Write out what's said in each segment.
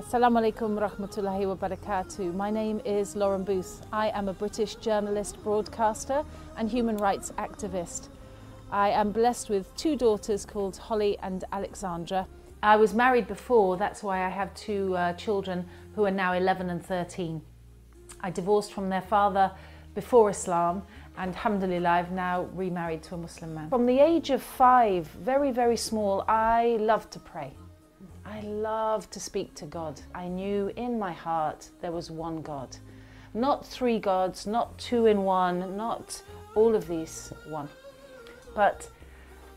Assalamu alaikum rahmatullahi wa barakatuh. My name is Lauren Booth. I am a British journalist, broadcaster and human rights activist. I am blessed with two daughters called Holly and Alexandra. I was married before, that's why I have two children who are now 11 and 13. I divorced from their father before Islam, and alhamdulillah, I've now remarried to a Muslim man. From the age of 5, very, very small, I loved to pray. I loved to speak to God. I knew in my heart there was one God. Not 3 gods, not 2 in 1, not all of these one. But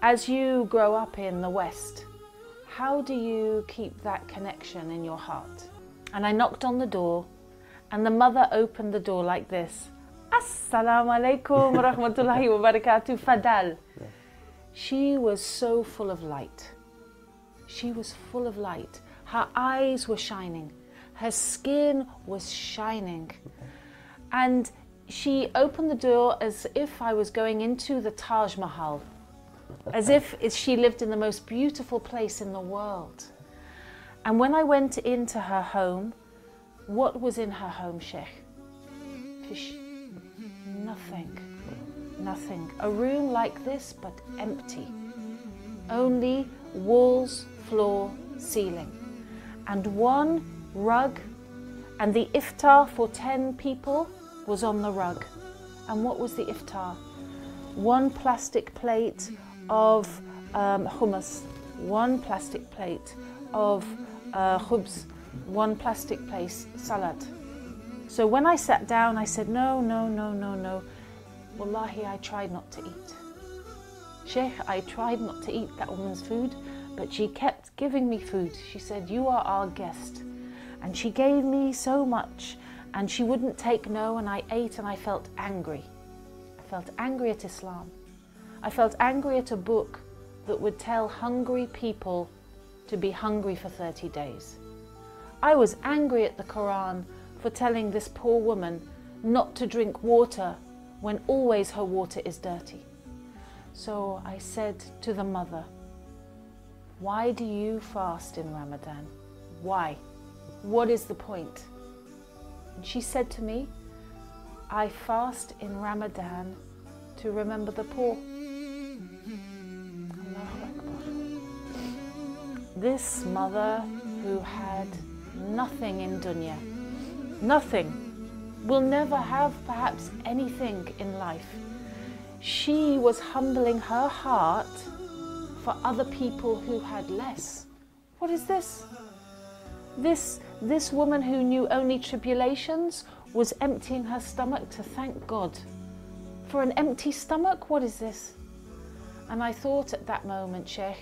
as you grow up in the West, how do you keep that connection in your heart? And I knocked on the door, and the mother opened the door like this. Assalamu alaikum wa rahmatullahi wa barakatuh, Fadal. Yeah. She was so full of light. She was full of light. Her eyes were shining. Her skin was shining. And she opened the door as if I was going into the Taj Mahal. As if she lived in the most beautiful place in the world. And when I went into her home, what was in her home, Sheikh? Fish. Nothing. Nothing. A room like this, but empty. Only walls, floor, ceiling. And one rug, and the iftar for 10 people was on the rug. And what was the iftar? One plastic plate of hummus, one plastic plate of khubz, one plastic plate salad. So when I sat down, I said, no. Wallahi, I tried not to eat. Sheikh, I tried not to eat that woman's food, but she kept giving me food. She said, you are our guest. And she gave me so much, and she wouldn't take no, and I ate, and I felt angry. I felt angry at Islam. I felt angry at a book that would tell hungry people to be hungry for 30 days. I was angry at the Quran for telling this poor woman not to drink water when always her water is dirty. So I said to the mother, why do you fast in Ramadan? Why? What is the point? And she said to me, I fast in Ramadan to remember the poor. Allahu Akbar. This mother who had nothing in dunya, nothing, will never have perhaps anything in life. She was humbling her heart for other people who had less. What is this? This woman who knew only tribulations was emptying her stomach to thank God. For an empty stomach, what is this? And I thought at that moment, Sheikh,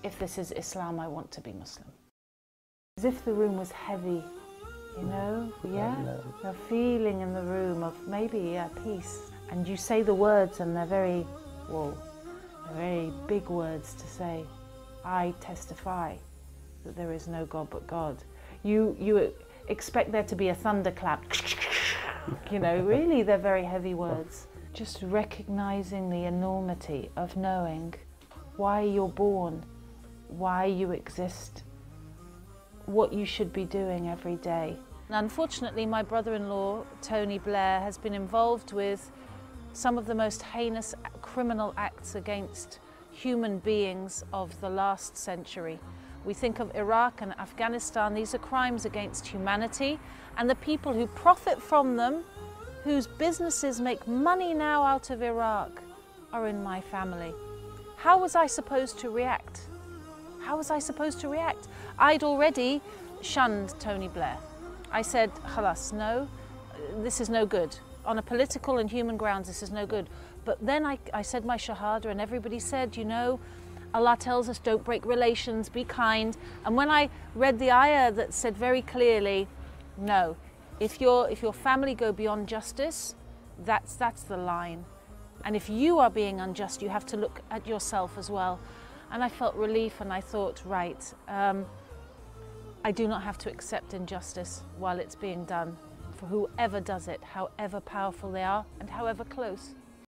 if this is Islam, I want to be Muslim. As if the room was heavy, you know, yeah? A feeling in the room of maybe peace. And you say the words and they're very, whoa, they're very big words to say. I testify that there is no God but God. You expect there to be a thunderclap. You know, really they're very heavy words. Just recognizing the enormity of knowing why you're born, why you exist, what you should be doing every day. Unfortunately, my brother-in-law, Tony Blair, has been involved with some of the most heinous criminal acts against human beings of the last century. We think of Iraq and Afghanistan. These are crimes against humanity, and the people who profit from them, whose businesses make money now out of Iraq, are in my family. How was I supposed to react? How was I supposed to react? I'd already shunned Tony Blair. I said, khalas, no, this is no good. On a political and human grounds, this is no good. But then I said my shahada, and everybody said, you know, Allah tells us don't break relations, be kind. And when I read the ayah that said very clearly, no, if your family go beyond justice, that's the line. And if you are being unjust, you have to look at yourself as well. And I felt relief, and I thought, right, I do not have to accept injustice while it's being done for whoever does it, however powerful they are and however close.